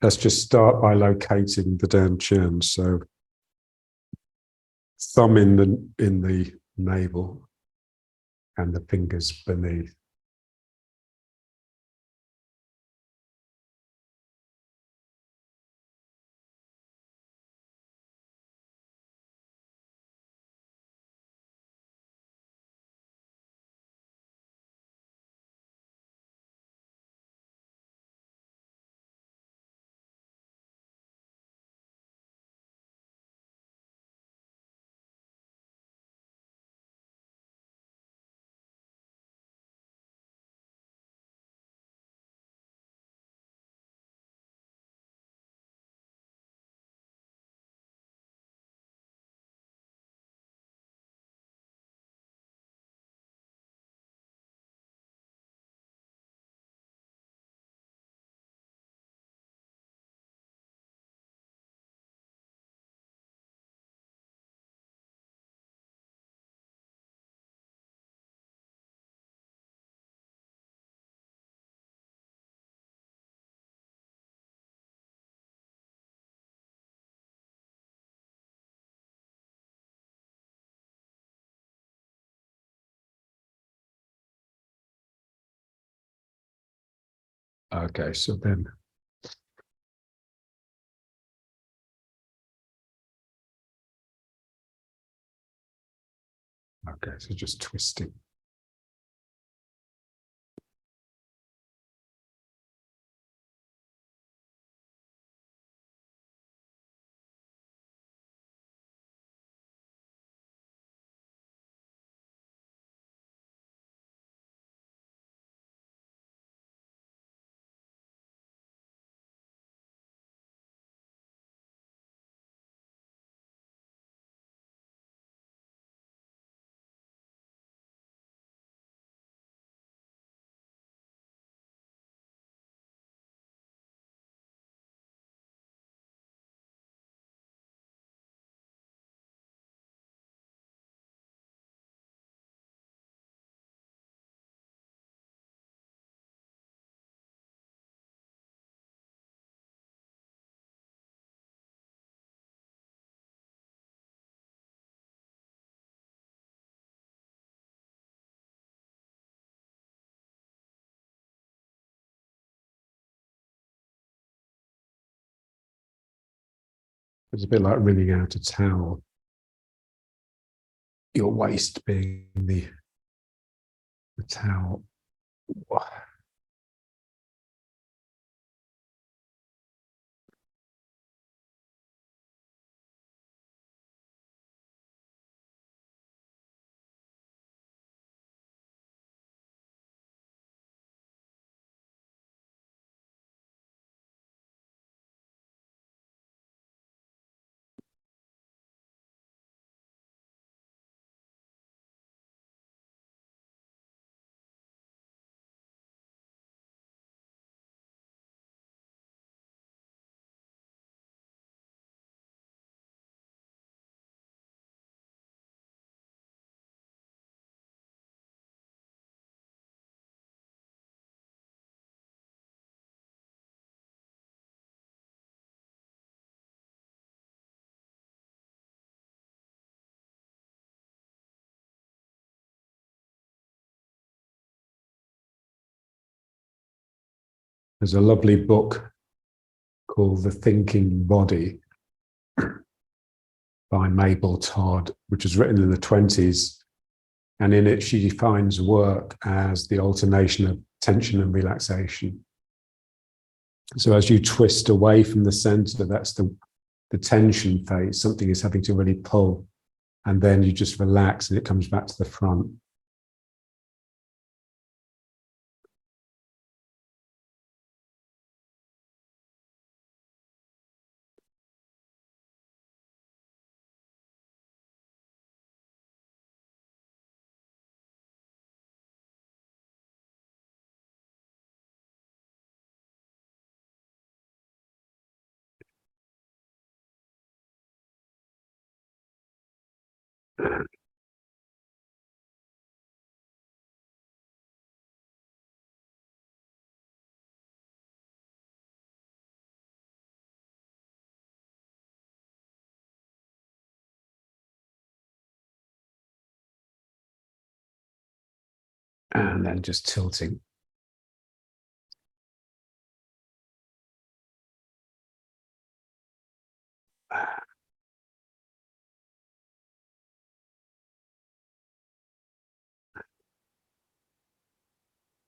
let's just start by locating the down chin. So thumb in the navel and the fingers beneath. Okay, so then, okay, so just twisting. It's a bit like wringing out a towel. Your waist being the towel. There's a lovely book called The Thinking Body by Mabel Todd, which was written in the 20s. And in it, she defines work as the alternation of tension and relaxation. So as you twist away from the center, that's the tension phase. Something is having to really pull, and then you just relax and it comes back to the front. And then just tilting.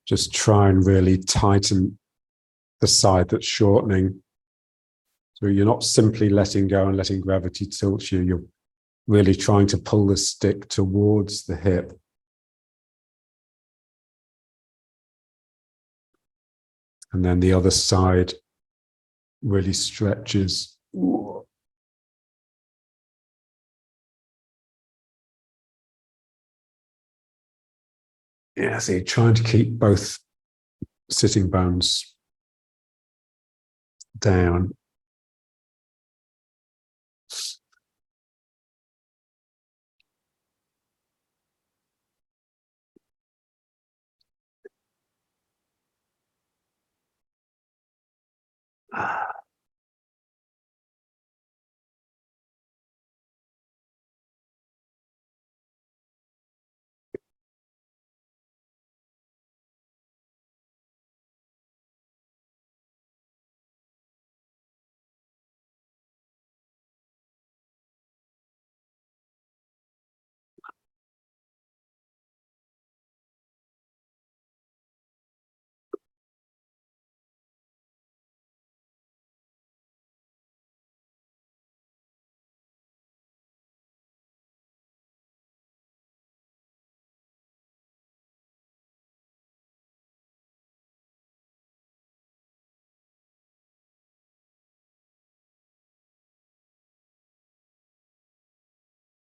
Just try and really tighten the side that's shortening. So you're not simply letting go and letting gravity tilt you. You're really trying to pull the stick towards the hip. And then the other side really stretches. Yeah, so you're trying to keep both sitting bones down.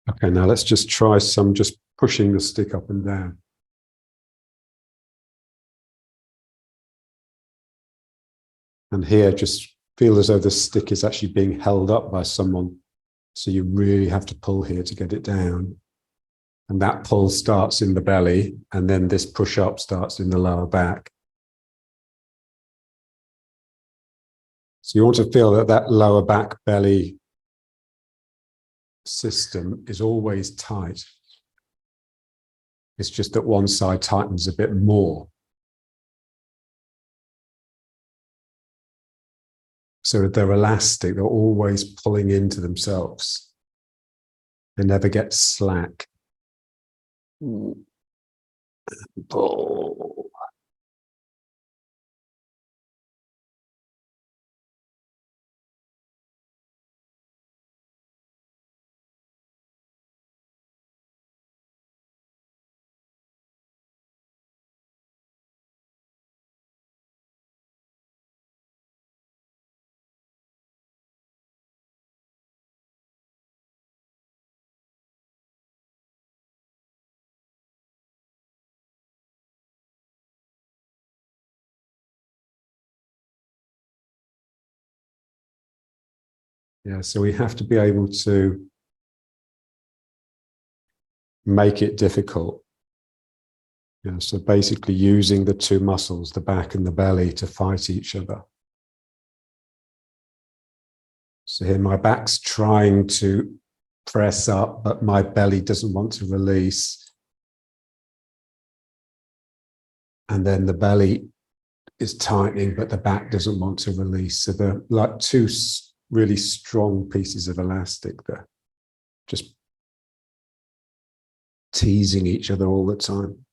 Okay, now let's just try some just pushing the stick up and down. And here, just feel as though the stick is actually being held up by someone. So you really have to pull here to get it down. And that pull starts in the belly, and then this push up starts in the lower back. So you want to feel that that lower back belly system is always tight. It's just that one side tightens a bit more. So they're elastic, they're always pulling into themselves. They never get slack. Pull. Yeah, so we have to be able to make it difficult. Yeah, so basically using the two muscles, the back and the belly, to fight each other. So here my back's trying to press up, but my belly doesn't want to release. And then the belly is tightening, but the back doesn't want to release. So they're like two really strong pieces of elastic that just teasing each other all the time.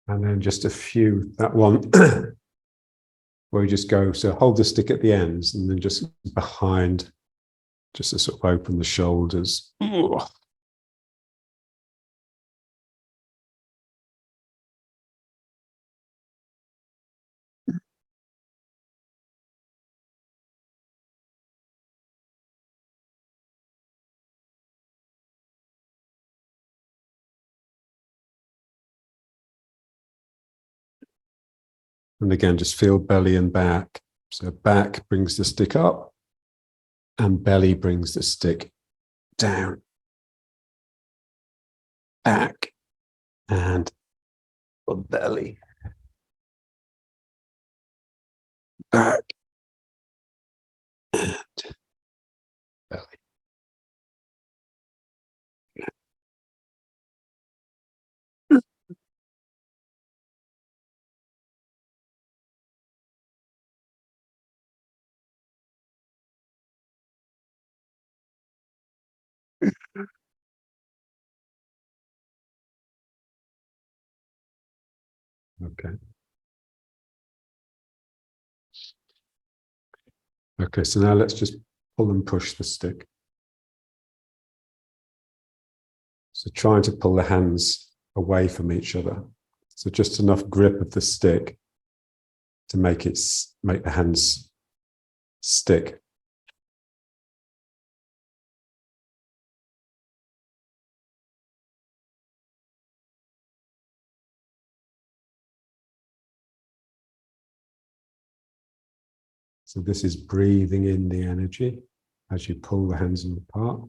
And then just a few, that one where you just go, so hold the stick at the ends and then just behind, just to sort of open the shoulders. And again, just feel belly and back. So back brings the stick up and belly brings the stick down. Back and belly. Back and belly. Okay. Okay, so now let's just pull and push the stick. So trying to pull the hands away from each other. So just enough grip of the stick to make the hands stick. So this is breathing in the energy as you pull the hands apart.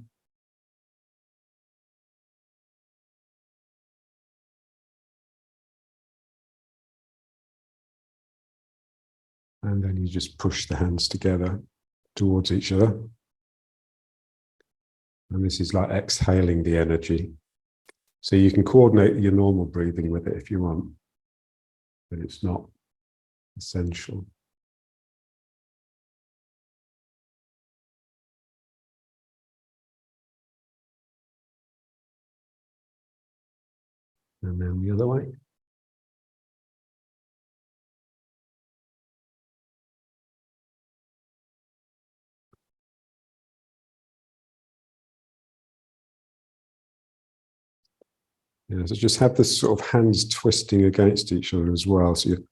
And then you just push the hands together towards each other. And this is like exhaling the energy. So you can coordinate your normal breathing with it if you want, but it's not essential. And then the other way. Yeah, so just have this sort of hands twisting against each other as well. So you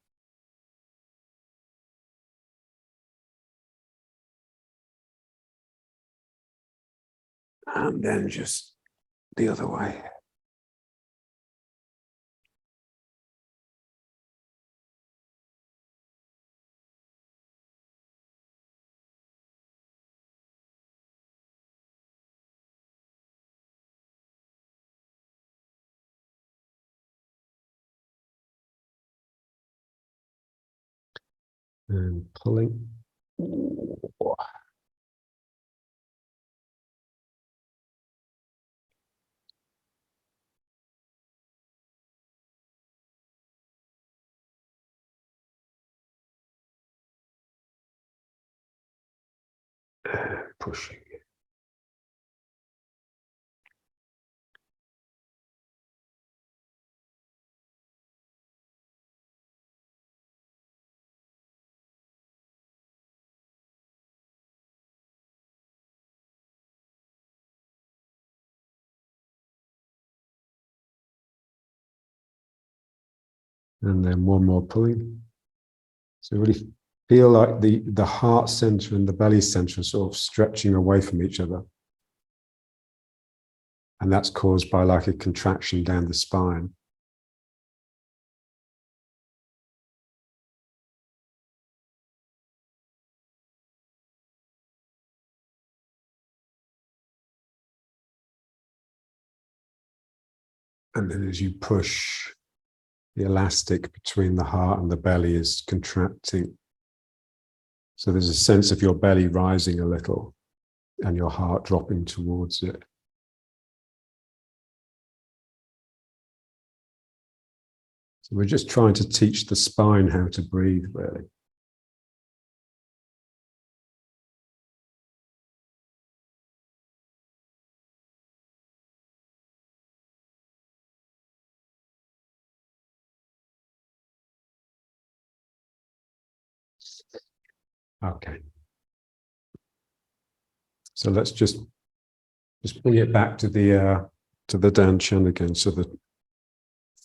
and then just the other way. And pulling. Pushing. And then one more pulling. So really feel like the heart center and the belly center are sort of stretching away from each other. And that's caused by like a contraction down the spine. And then as you push, the elastic between the heart and the belly is contracting. So there's a sense of your belly rising a little and your heart dropping towards it. So we're just trying to teach the spine how to breathe, really. Okay. So let's just bring it back to the Danchan again. So the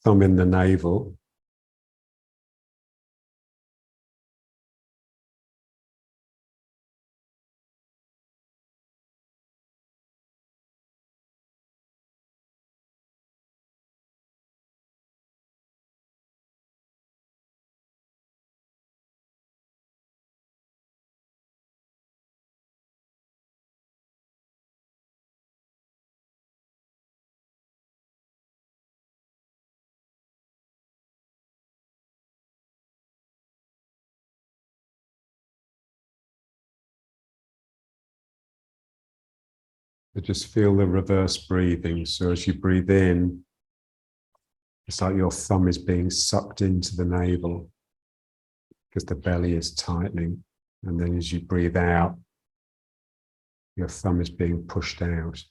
thumb in the navel. But just feel the reverse breathing. So as you breathe in, it's like your thumb is being sucked into the navel because the belly is tightening. And then as you breathe out, your thumb is being pushed out.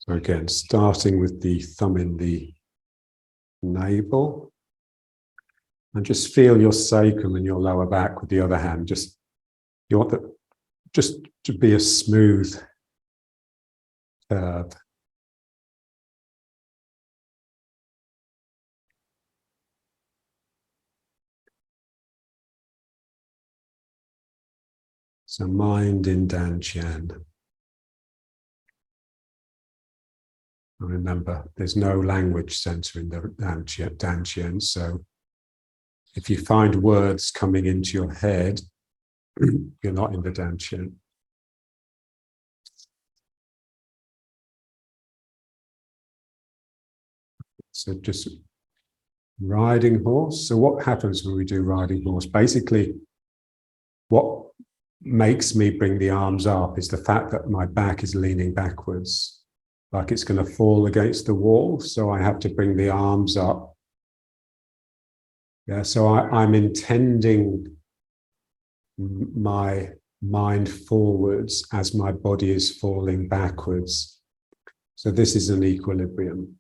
So again, starting with the thumb in the navel, and just feel your sacrum and your lower back with the other hand. Just you want that just to be a smooth curve. So mind in Dantian. Remember, there's no language center in the Dantian. So if you find words coming into your head, you're not in the Dantian. So just riding horse. So what happens when we do riding horse? Basically, what makes me bring the arms up is the fact that my back is leaning backwards, like it's going to fall against the wall. So I have to bring the arms up. Yeah, so I'm intending my mind forwards as my body is falling backwards. So this is an equilibrium.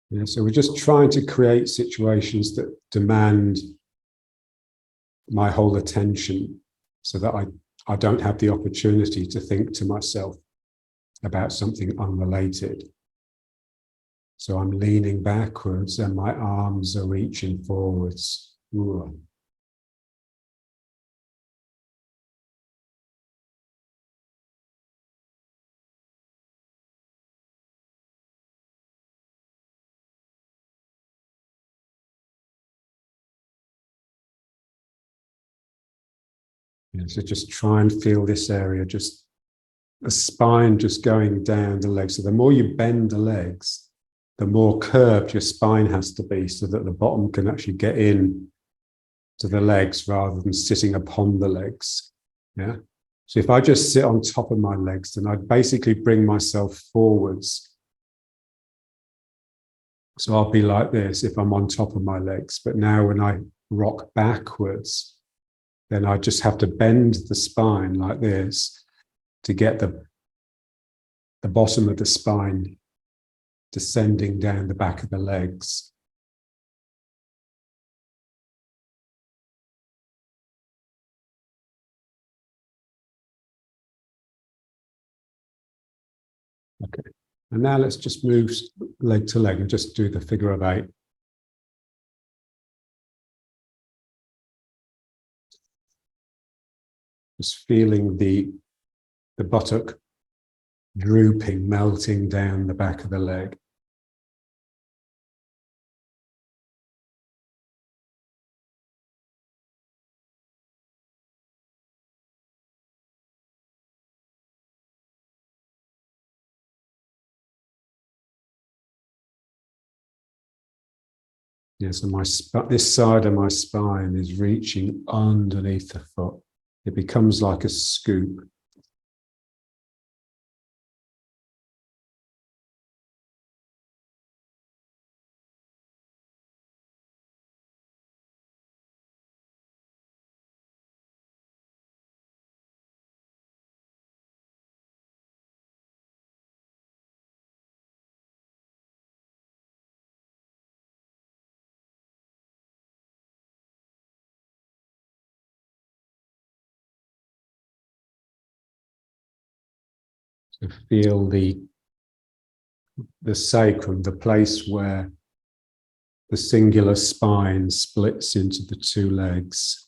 Yeah, so we're just trying to create situations that demand my whole attention so that I don't have the opportunity to think to myself about something unrelated. So I'm leaning backwards and my arms are reaching forwards. Ooh. Yeah, so just try and feel this area, just the spine just going down the legs. So the more you bend the legs, the more curved your spine has to be so that the bottom can actually get in to the legs rather than sitting upon the legs. Yeah. So if I just sit on top of my legs, then I basically bring myself forwards. So I'll be like this if I'm on top of my legs. But now when I rock backwards, then I just have to bend the spine like this to get the bottom of the spine descending down the back of the legs. Okay. And now let's just move leg to leg and just do the figure of 8. Just feeling the buttock drooping, melting down the back of the leg. Yeah, so this side of my spine is reaching underneath the foot. It becomes like a scoop. So feel the sacrum, the place where the singular spine splits into the two legs.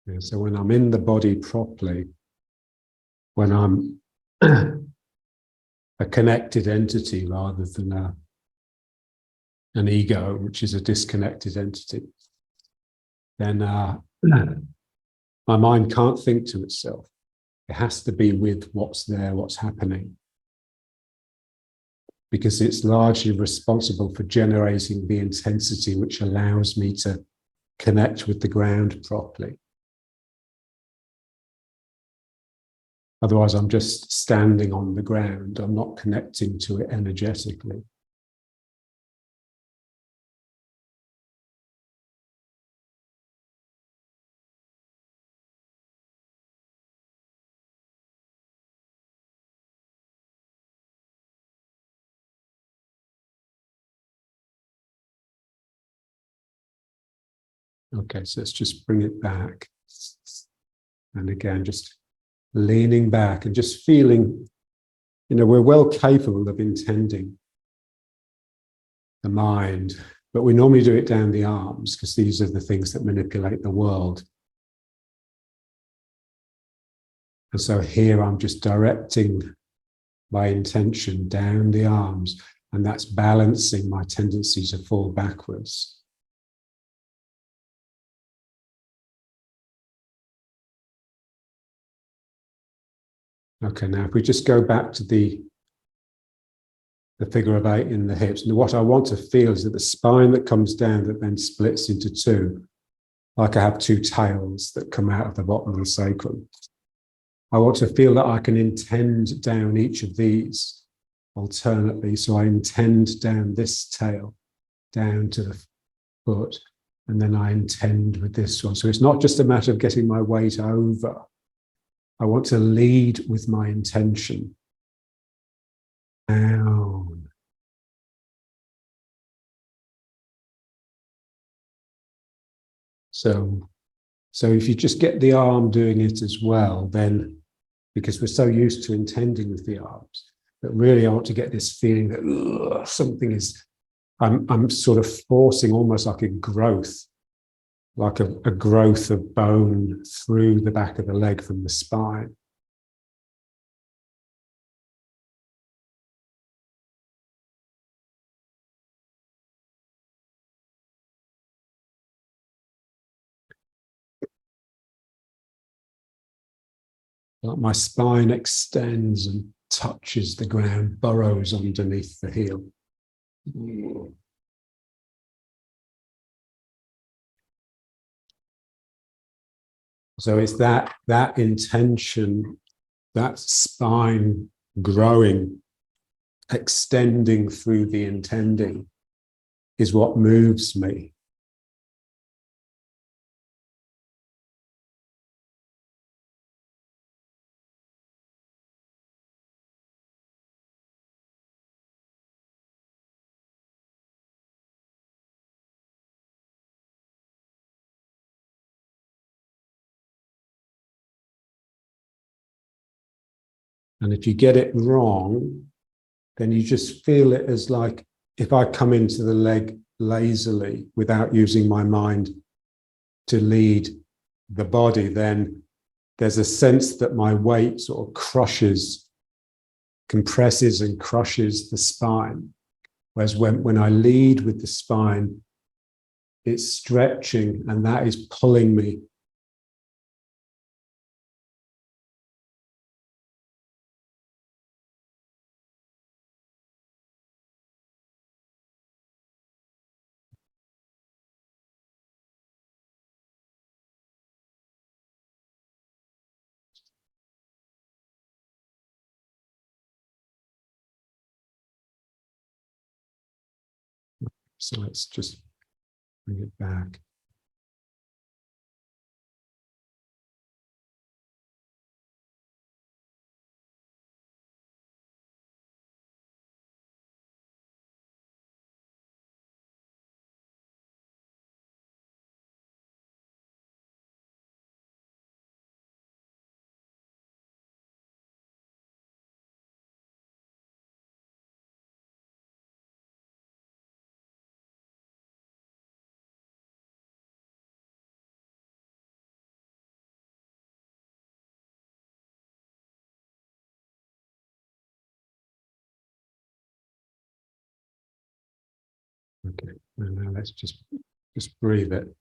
Yeah, so when I'm in the body properly, when I'm a connected entity rather than an ego, which is a disconnected entity, then my mind can't think to itself. It has to be with what's there, what's happening, because it's largely responsible for generating the intensity which allows me to connect with the ground properly. Otherwise, I'm just standing on the ground. I'm not connecting to it energetically. Okay, so let's just bring it back. And again, just leaning back and just feeling, we're well capable of intending the mind, but we normally do it down the arms because these are the things that manipulate the world. And so here I'm just directing my intention down the arms, and that's balancing my tendency to fall backwards. Okay, now if we just go back to the figure of 8 in the hips, and what I want to feel is that the spine that comes down that then splits into two, like I have two tails that come out of the bottom of the sacrum. I want to feel that I can intend down each of these alternately. So I intend down this tail, down to the foot, and then I intend with this one. So it's not just a matter of getting my weight over. I want to lead with my intention down. So if you just get the arm doing it as well, then, because we're so used to intending with the arms, but really I want to get this feeling that something is, I'm sort of forcing almost like a growth of bone through the back of the leg from the spine. Like my spine extends and touches the ground, burrows underneath the heel. So it's that intention, that spine growing, extending through the intending is what moves me. And if you get it wrong, then you just feel it as like, if I come into the leg lazily without using my mind to lead the body, then there's a sense that my weight sort of compresses and crushes the spine. Whereas when I lead with the spine, it's stretching and that is pulling me. So let's just bring it back. Okay, and now let's just breathe it.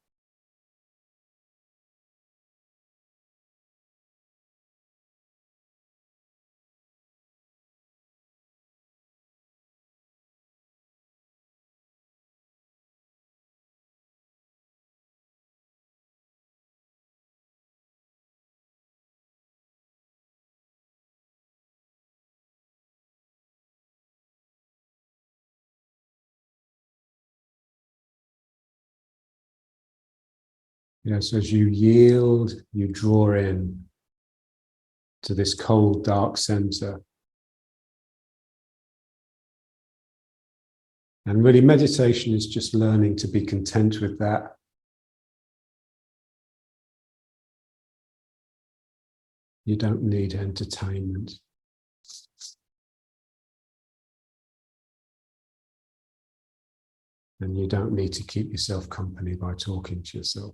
Yes, as you yield, you draw in to this cold, dark center. And really, meditation is just learning to be content with that. You don't need entertainment. And you don't need to keep yourself company by talking to yourself.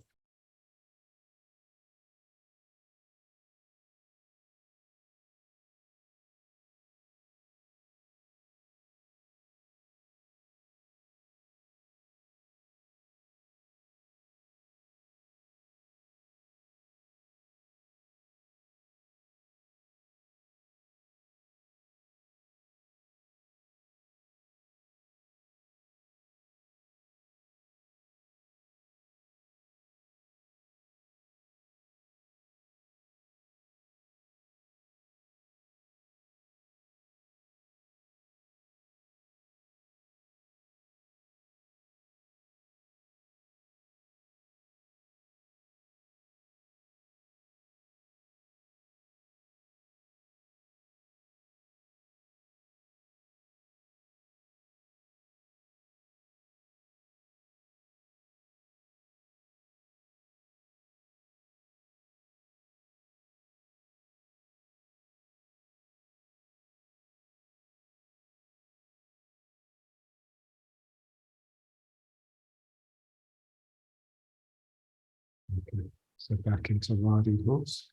Okay. So back into riding horse.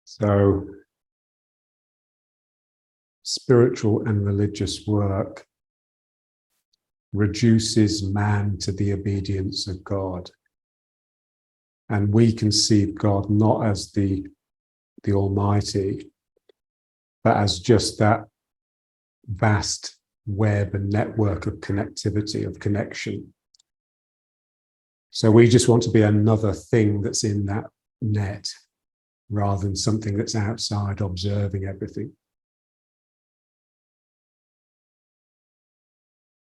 So spiritual and religious work reduces man to the obedience of God. And we conceive God not as the Almighty, but as just that vast web and network of connectivity, of connection. So we just want to be another thing that's in that net rather than something that's outside observing everything.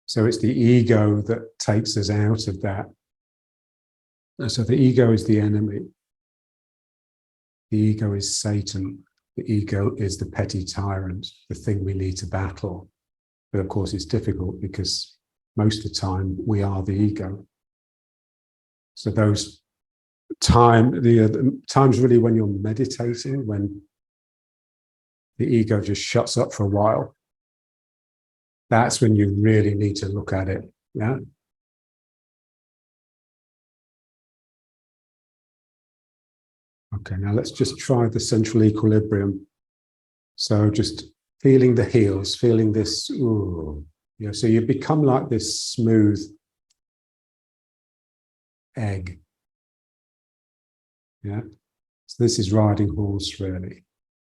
So it's the ego that takes us out of that. So the ego is the enemy. The ego is Satan. The ego is the petty tyrant, the thing we need to battle. But of course, it's difficult because most of the time we are the ego. So those the times really when you're meditating, when the ego just shuts up for a while, that's when you really need to look at it. Yeah. Okay, now let's just try the central equilibrium. So just feeling the heels, feeling this, ooh, yeah, so you become like this smooth egg. Yeah. So this is riding horse, really.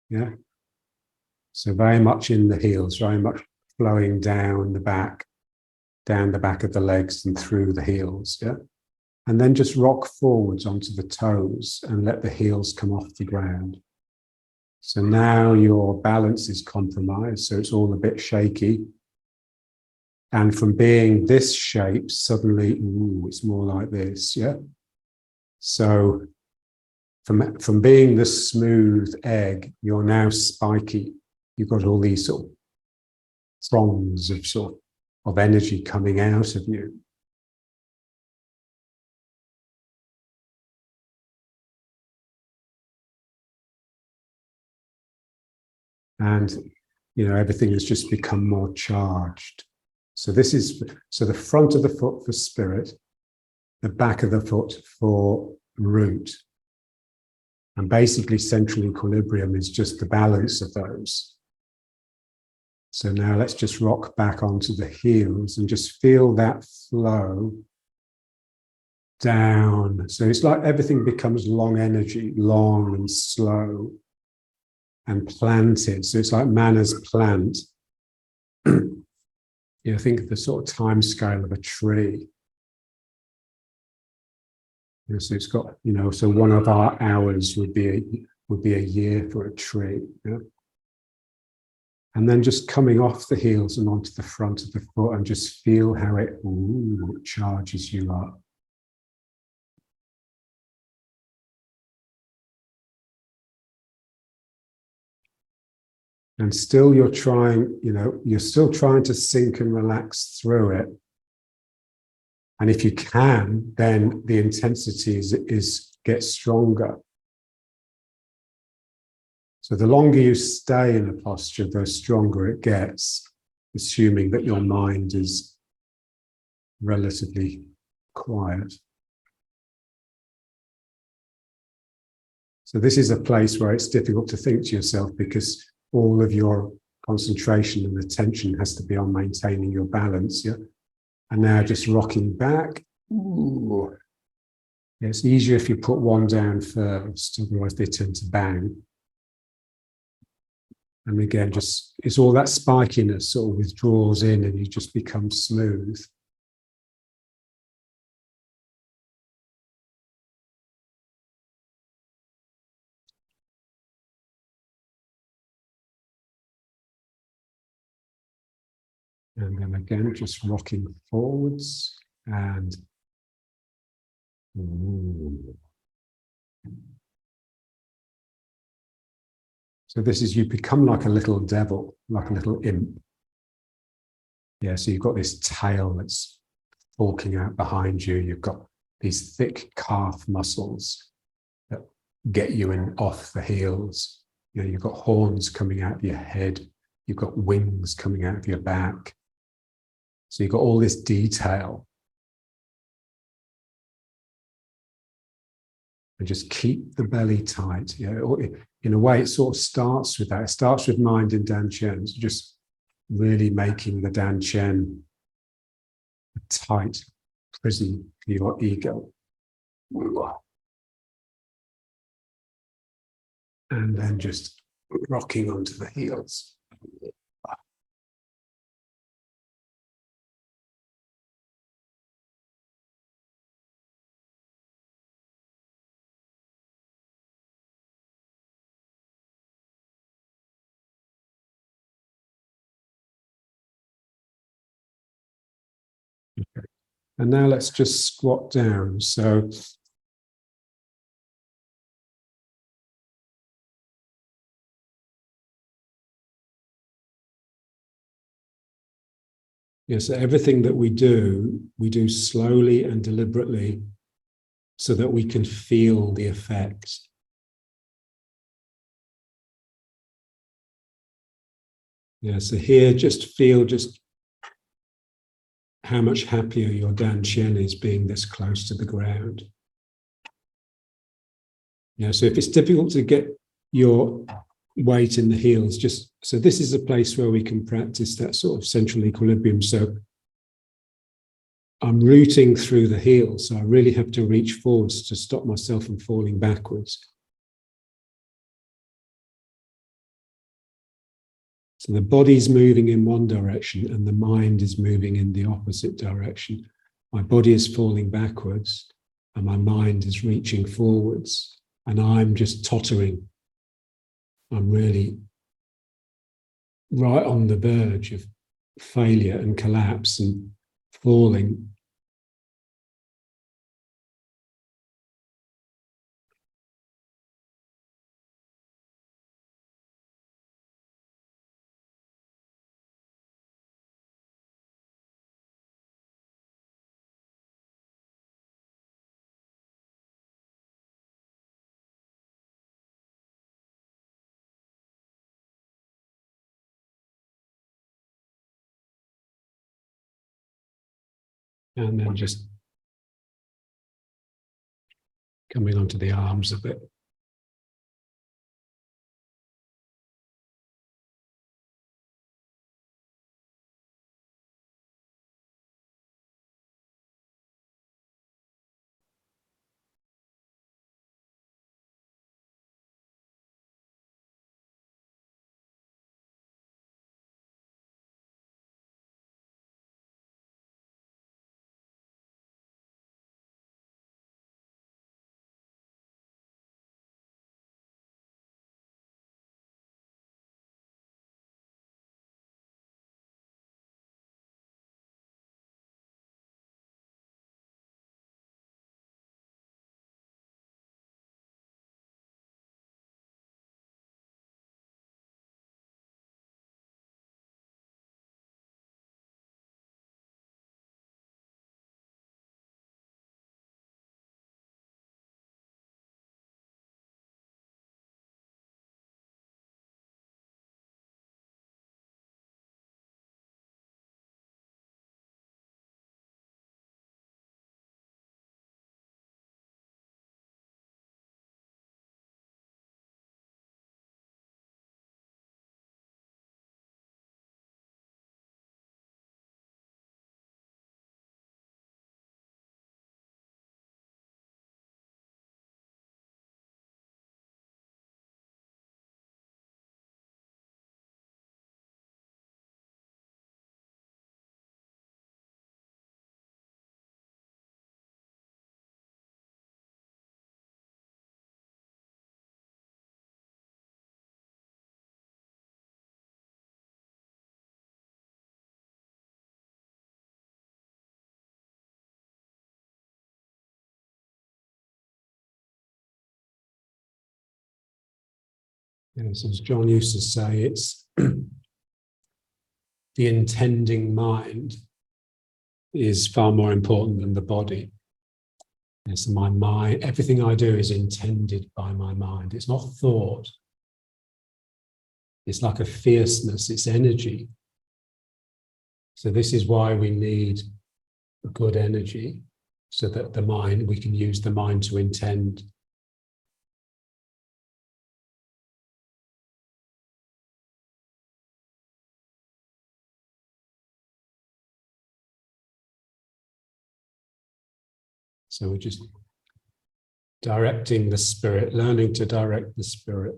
Yeah. So very much in the heels, very much flowing down the back of the legs and through the heels. Yeah. And then just rock forwards onto the toes and let the heels come off the ground. So now your balance is compromised, so it's all a bit shaky. And from being this shape, suddenly, ooh, it's more like this, yeah? So from being the smooth egg, you're now spiky. You've got all these sort of throngs of energy coming out of you. And, you know, everything has just become more charged. So this is, so the front of the foot for spirit, the back of the foot for root. And basically central equilibrium is just the balance of those. So now let's just rock back onto the heels and just feel that flow down. So it's like everything becomes long energy, long and slow and planted. So it's like Mana's plant. You know, think of the sort of time scale of a tree. You know, so it's got, you know, so one of our hours would be a year for a tree. Yeah? And then just coming off the heels and onto the front of the foot and just feel how it charges you up. And still you're trying, you know, you're still trying to sink and relax through it. And if you can, then the intensity gets stronger. So the longer you stay in a posture, the stronger it gets, assuming that your mind is relatively quiet. So this is a place where it's difficult to think to yourself because all of your concentration and attention has to be on maintaining your balance. Yeah? And now just rocking back. Ooh. Yeah, it's easier if you put one down first, otherwise they tend to bang. And again, just it's all that spikiness sort of withdraws in and you just become smooth. And then again, just rocking forwards and ooh. So this is, you become like a little devil, like a little imp. Yeah, so you've got this tail that's forking out behind you. You've got these thick calf muscles that get you in off the heels. You know, you've got horns coming out of your head. You've got wings coming out of your back. So you've got all this detail. And just keep the belly tight. You know, in a way, it sort of starts with that. It starts with mind in Danchen. So just really making the Danchen a tight prison for your ego. And then just rocking onto the heels. And now let's just squat down. So yes, everything that we do slowly and deliberately so that we can feel the effect. Yeah, so here just feel just how much happier your Dan Shen is being this close to the ground. Yeah, so if it's difficult to get your weight in the heels, just so this is a place where we can practice that sort of central equilibrium. So I'm rooting through the heels, so I really have to reach forwards to stop myself from falling backwards. So the body's moving in one direction and the mind is moving in the opposite direction. My body is falling backwards and my mind is reaching forwards, and I'm just tottering. I'm really right on the verge of failure and collapse and falling. And then just coming onto the arms a bit. Yes, as John used to say, it's the intending mind is far more important than the body. Yes, my mind, everything I do is intended by my mind. It's not thought. It's like a fierceness, it's energy. So this is why we need good energy, so that the mind, we can use the mind to intend. So we're just directing the spirit, learning to direct the spirit.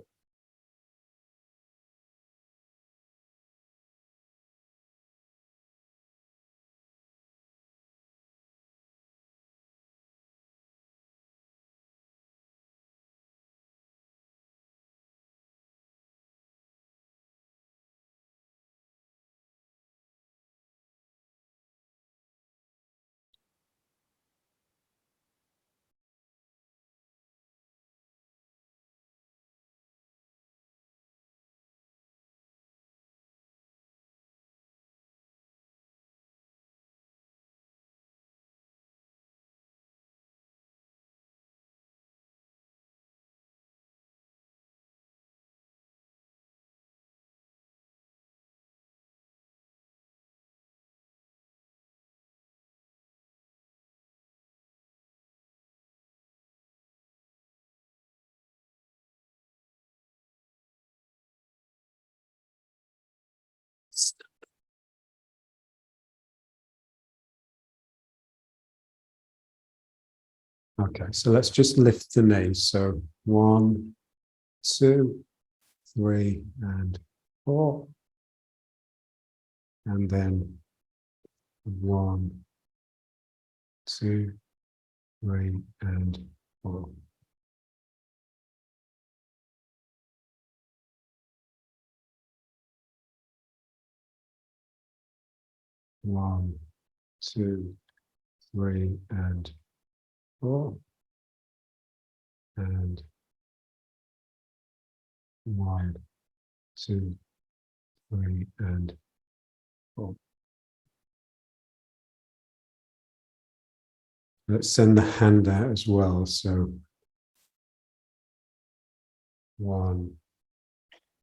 Okay, so let's just lift the knees. So 1, 2, 3, and 4. And then 1, 2, 3, and 4. One, 2, 3, and 4. And 1, 2, 3, and 4. Let's send the hand out as well. So 1,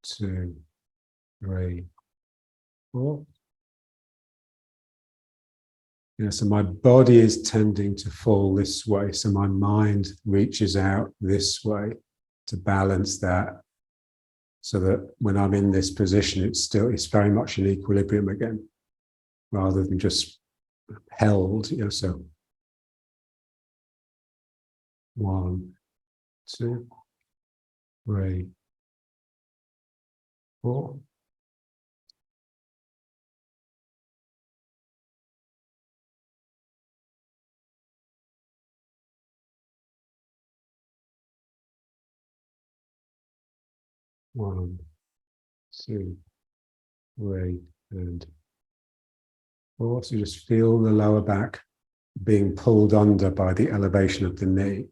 2, 3, 4. Yeah, so my body is tending to fall this way. So my mind reaches out this way to balance that. So that when I'm in this position, it's very much in equilibrium again, rather than just held. So 1, 2, 3, 4. 1, 2, 3, and 4. So just feel the lower back being pulled under by the elevation of the knee.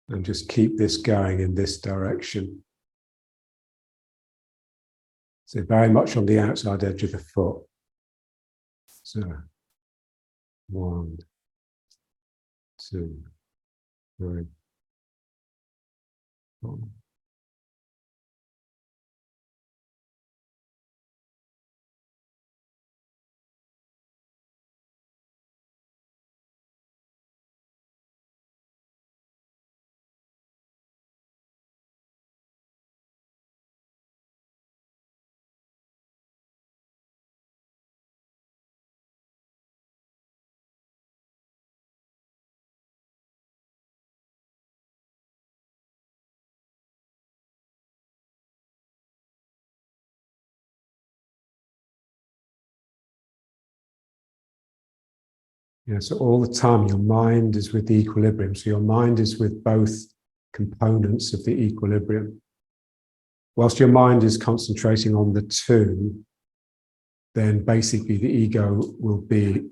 And just keep this going in this direction. So very much on the outside edge of the foot. So 1, 2, 3, 4. Yeah, so all the time your mind is with the equilibrium. So your mind is with both components of the equilibrium. Whilst your mind is concentrating on the two, then basically the ego will be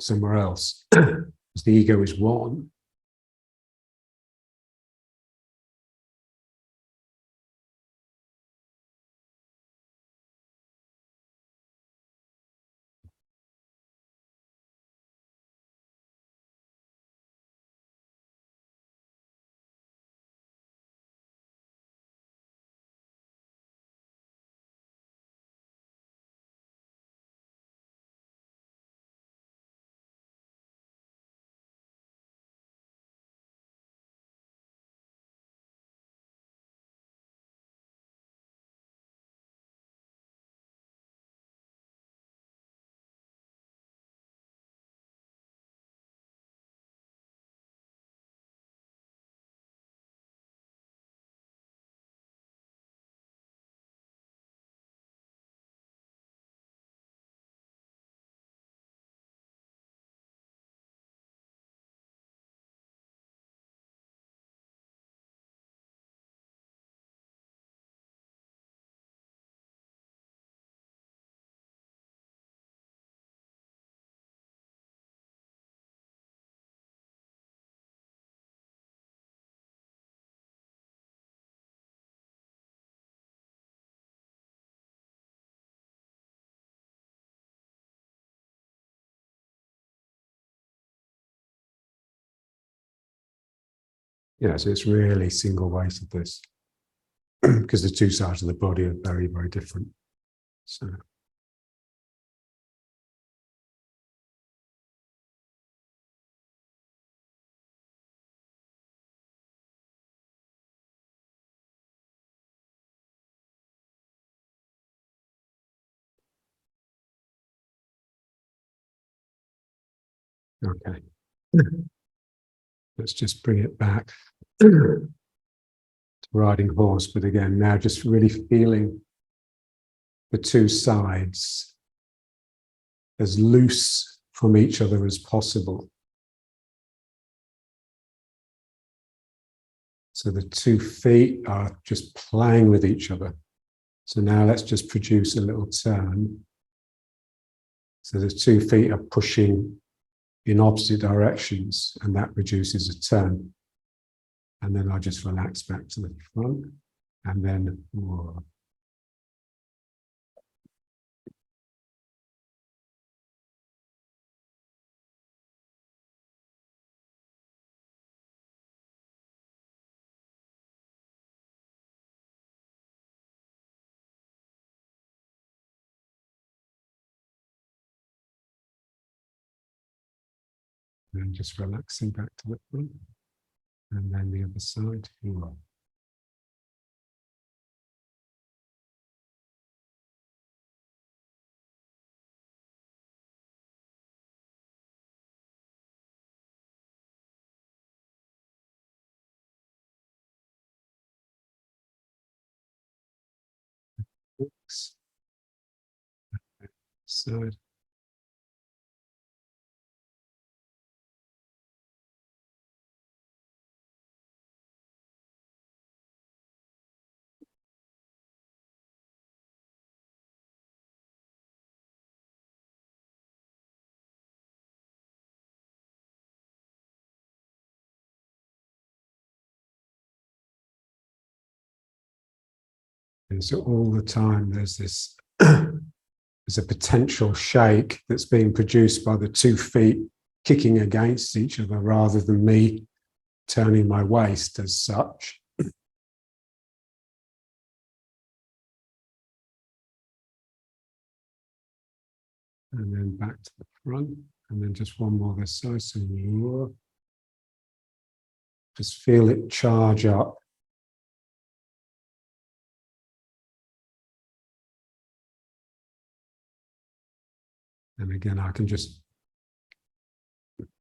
somewhere else. Because the ego is one. Yeah, so it's really single weighted this, because the two sides of the body are very, very different. So Okay. Let's just bring it back to riding horse. But again, now just really feeling the two sides as loose from each other as possible. So the 2 feet are just playing with each other. So now let's just produce a little turn. So the 2 feet are pushing in opposite directions, and that produces a turn. And then I just relax back to the front, and then whoa. And just relaxing back to the front, and then the other side. Whoa. Side. And so all the time there's this, there's a potential shake that's being produced by the 2 feet kicking against each other rather than me turning my waist as such. And then back to the front, and then just one more this side. So just feel it charge up. And again, I can just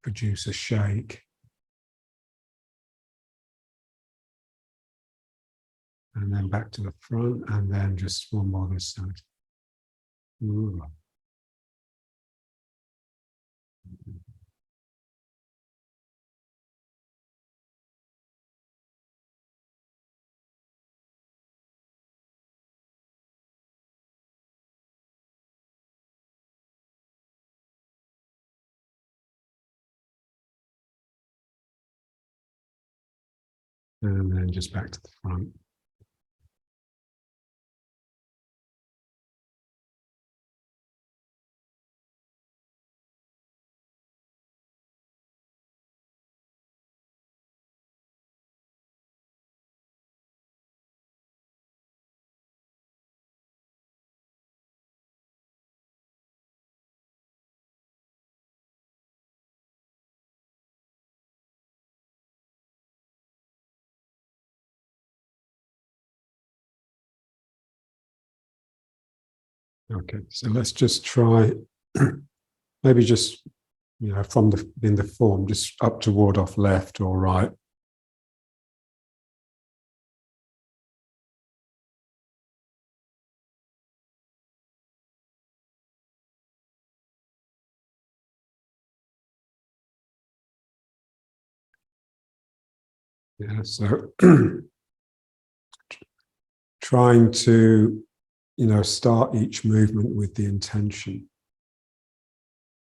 produce a shake. And then back to the front, and then just one more this side. Ooh. And then just back to the front. Okay, so let's just try, maybe just, from in the form, just up toward off left or right. Yeah, so trying to, start each movement with the intention.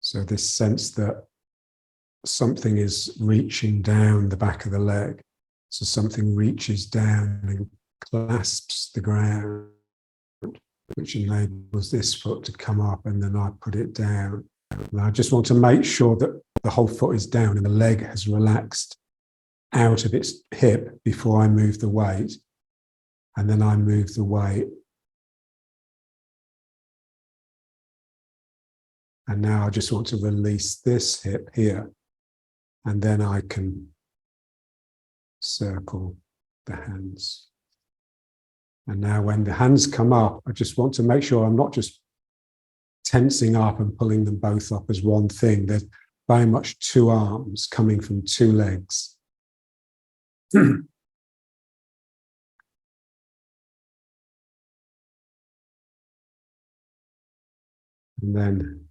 So this sense that something is reaching down the back of the leg. So something reaches down and clasps the ground, which enables this foot to come up, and then I put it down. And I just want to make sure that the whole foot is down and the leg has relaxed out of its hip before I move the weight. And then I move the weight. And now I just want to release this hip here. And then I can circle the hands. And now when the hands come up, I just want to make sure I'm not just tensing up and pulling them both up as one thing. very much two arms coming from two legs. And then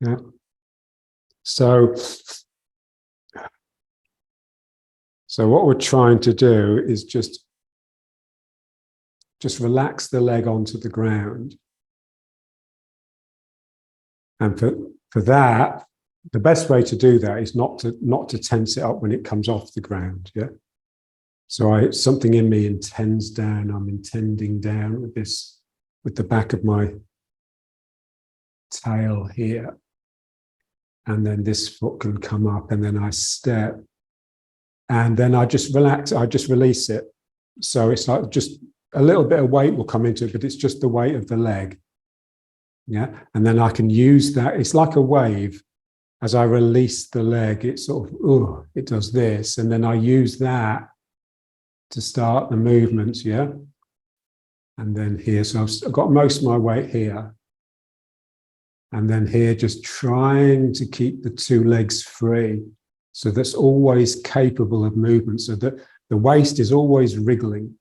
yeah. So what we're trying to do is just relax the leg onto the ground. And for that, the best way to do that is not to tense it up when it comes off the ground. Yeah. So something in me intends down. I'm intending down with the back of my tail here. And then this foot can come up, and then I step. And then I just relax, I just release it. So it's like just a little bit of weight will come into it, but it's just the weight of the leg. Yeah. And then I can use that. It's like a wave. As I release the leg, it sort of, it does this. And then I use that to start the movements. Yeah. And then here, so I've got most of my weight here. And then here, just trying to keep the two legs free. So that's always capable of movement. So that the waist is always wriggling.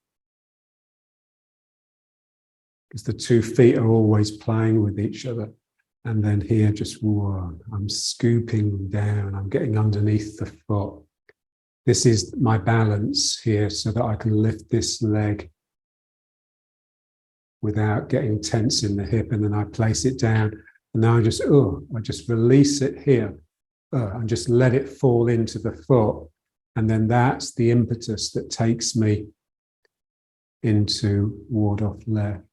Because the 2 feet are always playing with each other. And then here, just one, I'm scooping down, I'm getting underneath the foot. This is my balance here so that I can lift this leg without getting tense in the hip. And then I place it down. And now I just release it here and just let it fall into the foot. And then that's the impetus that takes me into ward off left.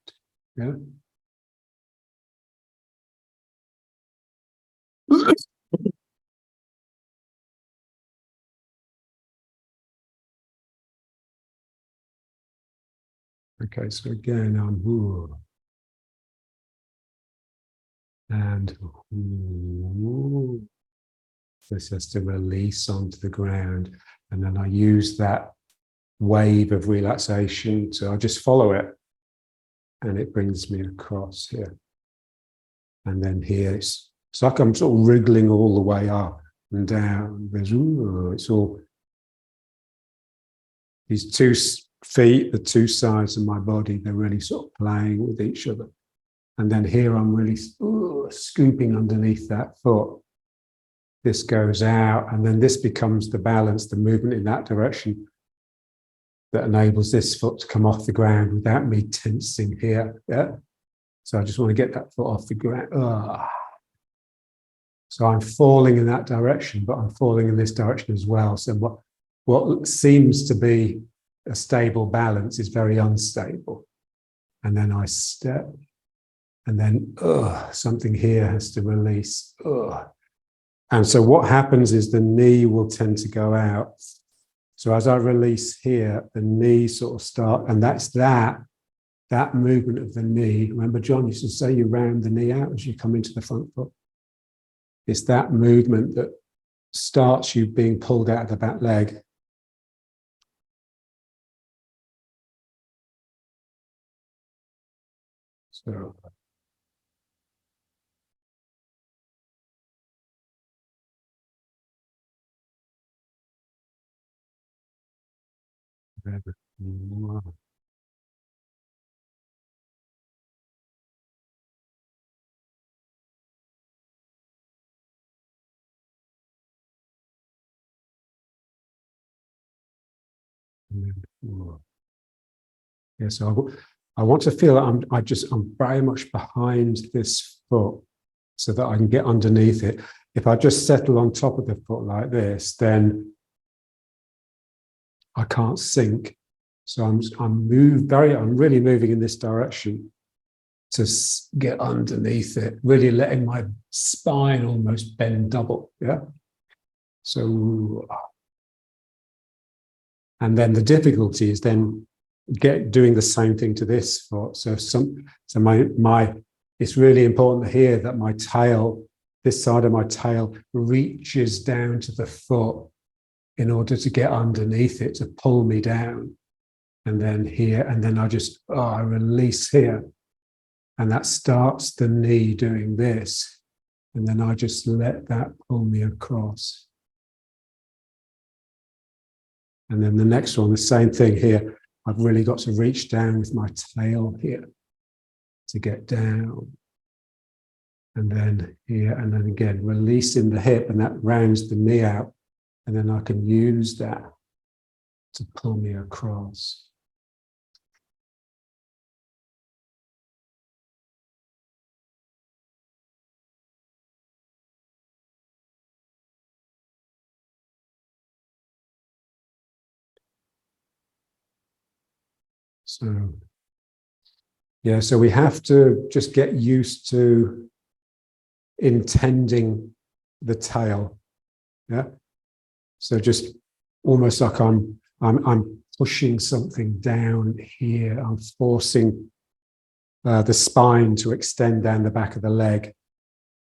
Yeah. Okay, so again, and this has to release onto the ground, and then I use that wave of relaxation I just follow it, and it brings me across here. And then here, it's like I'm sort of wriggling all the way up and down. There's, it's all these 2 feet, the 2 sides of my body, they're really sort of playing with each other. And then here I'm really scooping underneath that foot. This goes out, and then this becomes the balance, the movement in that direction that enables this foot to come off the ground without me tensing here. Yeah. So I just want to get that foot off the ground. So I'm falling in that direction, but I'm falling in this direction as well. So what seems to be a stable balance is very unstable. And then I step, and then something here has to release. And so what happens is the knee will tend to go out. So as I release here, the knee sort of start, and that's that movement of the knee. Remember, John used to say you round the knee out as you come into the front foot. It's that movement that starts you being pulled out of the back leg. So yeah, so I want to feel that I'm very much behind this foot so that I can get underneath it. If I just settle on top of the foot like this, then I can't sink. So I'm really moving in this direction to get underneath it, really letting my spine almost bend double. Yeah. So, and then the difficulty is then doing the same thing to this foot. So my it's really important here that my tail, this side of my tail, reaches down to the foot in order to get underneath it, to pull me down. And then here, and then I release here. And that starts the knee doing this. And then I just let that pull me across. And then the next one, the same thing here. I've really got to reach down with my tail here to get down. And then here, and then again, releasing the hip, and that rounds the knee out. And then I can use that to pull me across. So, yeah, so we have to just get used to intending the tail. Yeah. So just almost like I'm pushing something down here. I'm forcing the spine to extend down the back of the leg.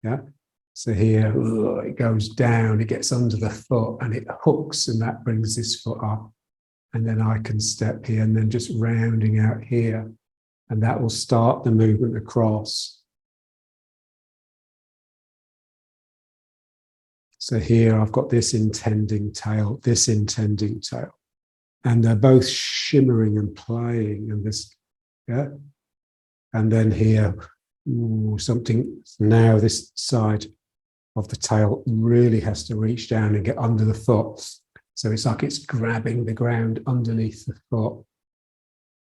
Yeah. So here it goes down, it gets under the foot and it hooks, and that brings this foot up. And then I can step here and then just rounding out here, and that will start the movement across. So here I've got this intending tail, and they're both shimmering and playing, and this, yeah. And then here, something, now this side of the tail really has to reach down and get under the foot. So it's like it's grabbing the ground underneath the foot.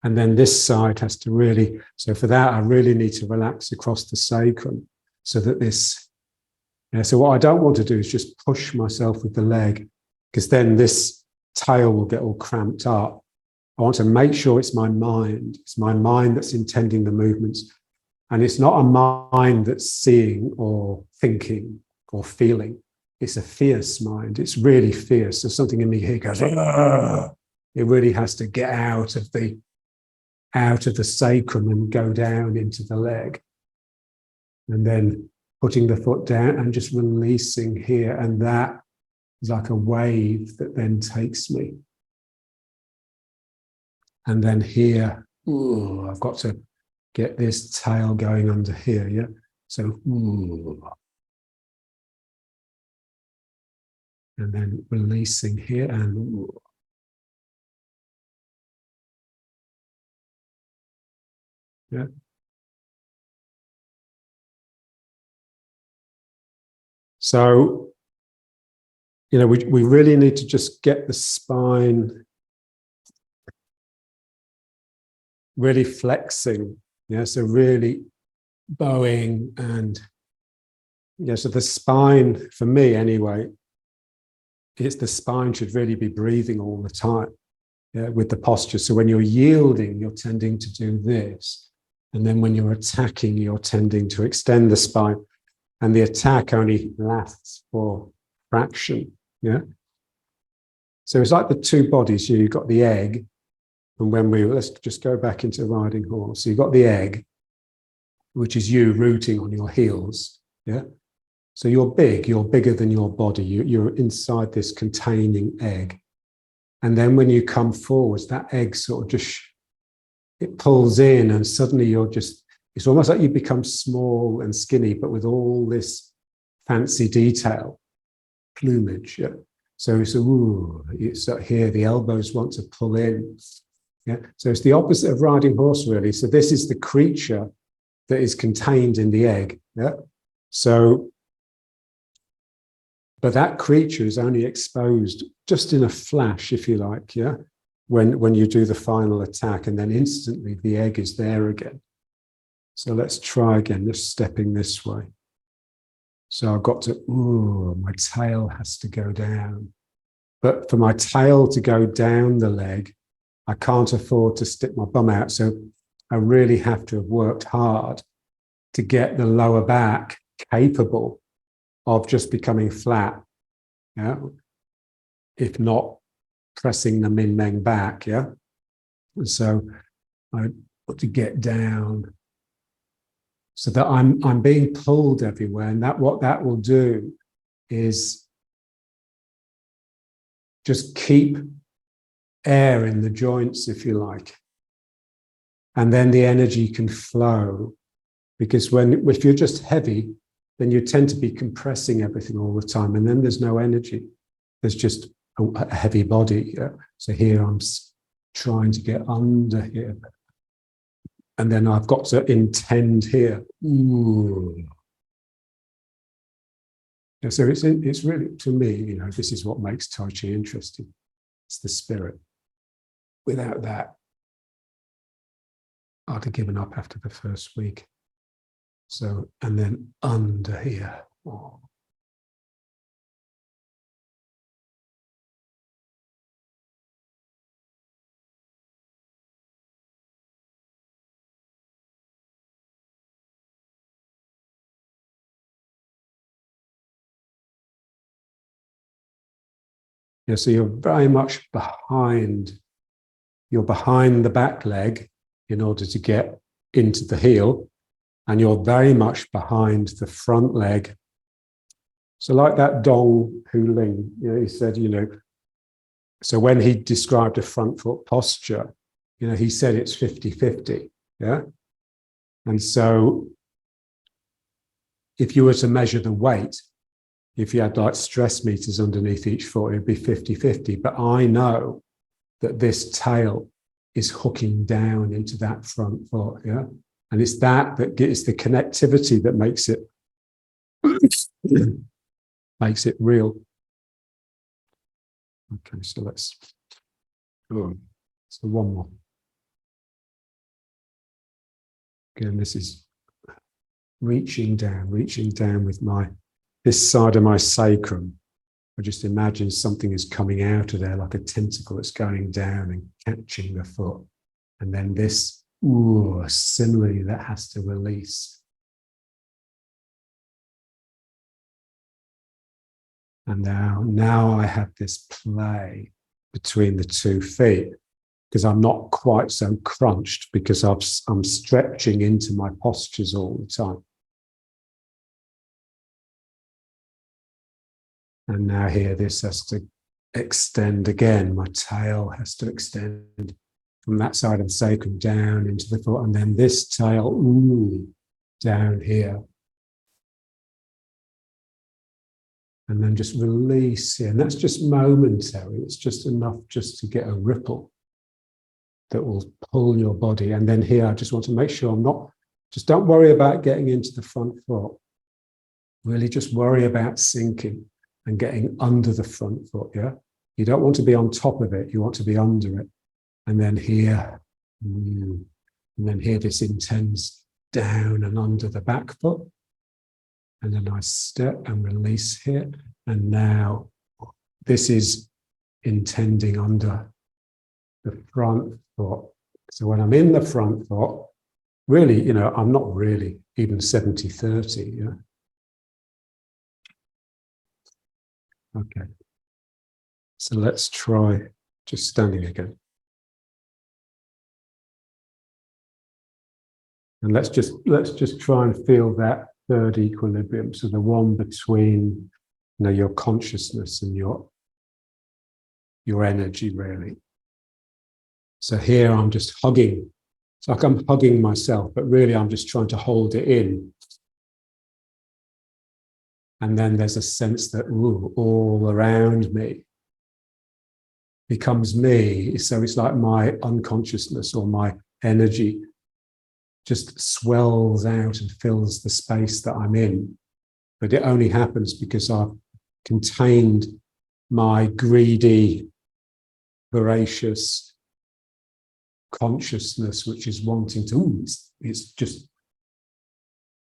And then this side has to really, so for that, I really need to relax across the sacrum so that this, so what I don't want to do is just push myself with the leg, because then this tail will get all cramped up. I want to make sure it's my mind. It's my mind that's intending the movements. And it's not a mind that's seeing or thinking or feeling. It's a fierce mind. It's really fierce. There's something in me here goes, "Argh!" It really has to get out of the sacrum and go down into the leg. And then putting the foot down and just releasing here. And that is like a wave that then takes me. And then here, I've got to get this tail going under here. Yeah. So, and then releasing here and yeah. So, we really need to just get the spine really flexing. Yeah. So really bowing, and so the spine, for me anyway, the spine should really be breathing all the time, with the posture. So when you're yielding, you're tending to do this. And then when you're attacking, you're tending to extend the spine. And the attack only lasts for fraction. Yeah. So it's like the two bodies. You've got the egg. And let's just go back into riding horse. So you've got the egg, which is you rooting on your heels. Yeah. So you're bigger than your body. You're inside this containing egg. And then when you come forwards, that egg sort of it pulls in, and suddenly it's almost like you become small and skinny, but with all this fancy detail, plumage. Yeah? So it's here, the elbows want to pull in. Yeah. So it's the opposite of riding horse, really. So this is the creature that is contained in the egg. Yeah. So, but that creature is only exposed just in a flash, if you like, yeah, when you do the final attack, and then instantly the egg is there again. So let's try again, just stepping this way. So I've got to, my tail has to go down. But for my tail to go down the leg, I can't afford to stick my bum out. So I really have to have worked hard to get the lower back capable of just becoming flat, yeah, if not pressing the min meng back, yeah. And so I want to get down so that I'm being pulled everywhere. And what that will do is just keep air in the joints, if you like. And then the energy can flow. Because if you're just heavy, then you tend to be compressing everything all the time. And then there's no energy. There's just a heavy body. Yeah? So here I'm trying to get under here. And then I've got to intend here. Ooh. Yeah, so it's really, to me, this is what makes Tai Chi interesting. It's the spirit. Without that, I'd have given up after the first week. So, and then under here. Oh. Yeah, so you're very much behind. You're behind the back leg in order to get into the heel, and you're very much behind the front leg. So like that Dong Hu Ling, he said, so when he described a front foot posture, he said it's 50-50, yeah? And so if you were to measure the weight, if you had like stress meters underneath each foot, it'd be 50-50. But I know that this tail is hooking down into that front foot, yeah? And it's that gets the connectivity that makes it real. Okay, so let's so one more. Again, this is reaching down with this side of my sacrum. I just imagine something is coming out of there like a tentacle that's going down and catching the foot. And then this, similarly, that has to release. And now I have this play between the 2 feet because I'm not quite so crunched because I'm stretching into my postures all the time. And now here, this has to extend again. My tail has to extend from that side of the sacrum down into the foot. And then this tail, down here. And then just release here. And that's just momentary. It's just enough just to get a ripple that will pull your body. And then here, I just want to make sure just don't worry about getting into the front foot. Really just worry about sinking and getting under the front foot, yeah? You don't want to be on top of it, you want to be under it. And then here, this intends down and under the back foot. And then I step and release here. And now this is intending under the front foot. So when I'm in the front foot, really, I'm not really even 70-30, yeah? Okay, so let's try just standing again. And let's just try and feel that third equilibrium. So the one between your consciousness and your energy, really. So here I'm just hugging. It's like I'm hugging myself, but really I'm just trying to hold it in. And then there's a sense that all around me becomes me. So it's like my unconsciousness or my energy just swells out and fills the space that I'm in. But it only happens because I've contained my greedy, voracious consciousness, which is wanting to, it's just,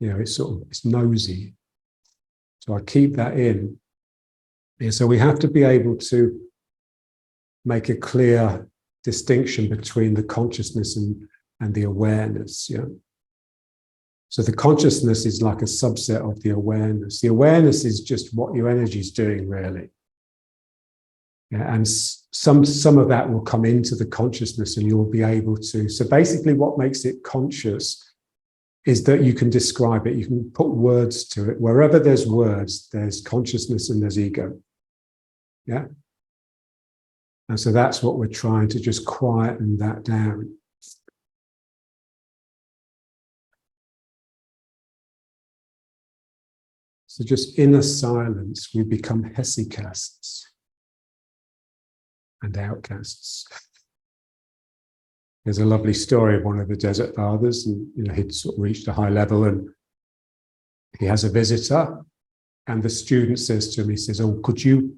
it's nosy. So I keep that in. Yeah, so we have to be able to make a clear distinction between the consciousness and the awareness. Yeah. So the consciousness is like a subset of the awareness. The awareness is just what your energy is doing, really. Yeah, and some of that will come into the consciousness, and you'll be able to. So basically, what makes it conscious is that you can describe it. You can put words to it. Wherever there's words, there's consciousness and there's ego. Yeah. And so that's what we're trying to just quieten that down. So just in a silence, we become hesychasts and outcasts. There's a lovely story of one of the Desert Fathers, and he'd sort of reached a high level, and he has a visitor, and the student says to him, he says, "Oh, could you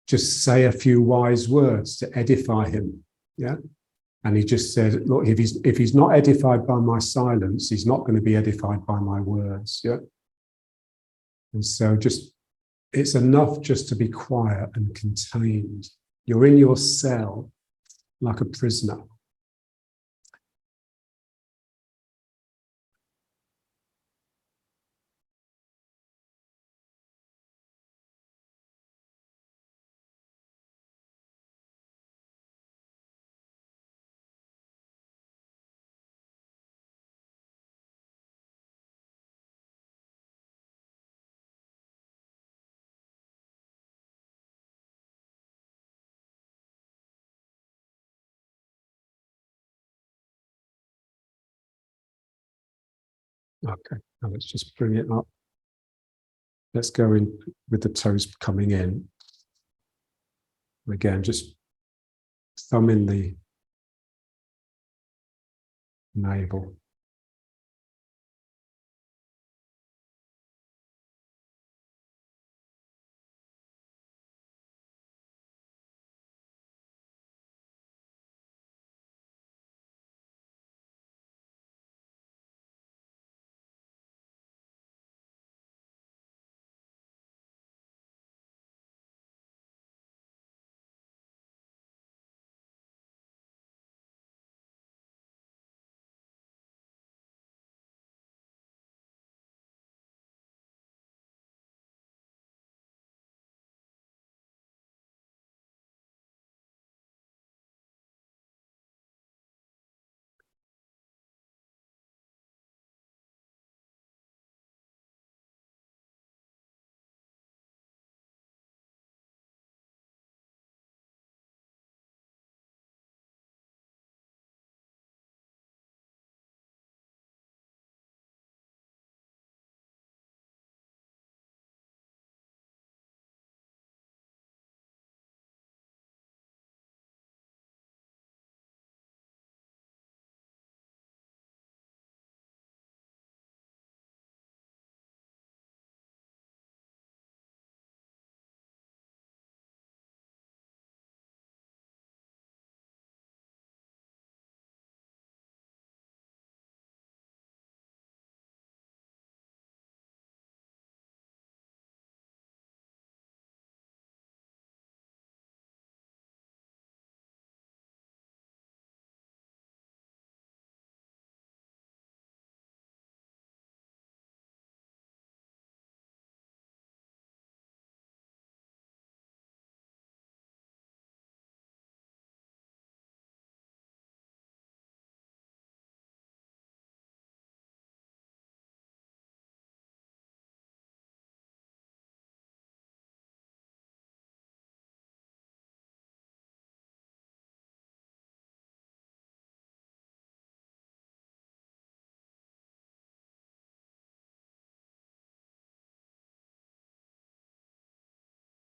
just say a few wise words to edify him?" Yeah. And he just said, "Look, if he's not edified by my silence, he's not going to be edified by my words." Yeah. And so it's enough just to be quiet and contained. You're in your cell like a prisoner. Okay, now let's just bring it up. Let's go in with the toes coming in. Again, just thumb in the navel.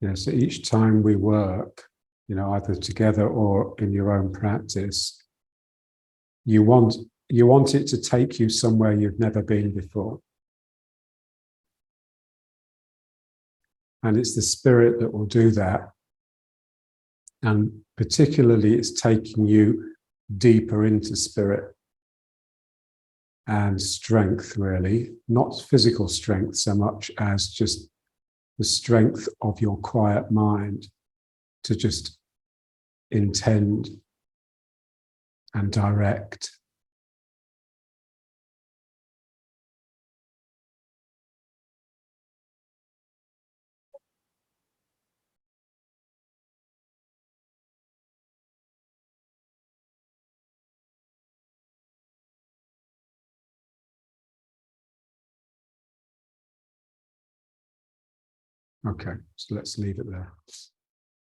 Yeah, so each time we work, either together or in your own practice, you want it to take you somewhere you've never been before. And it's the spirit that will do that. And particularly, it's taking you deeper into spirit and strength, really, not physical strength so much as just the strength of your quiet mind to just intend and direct. Okay, so let's leave it there.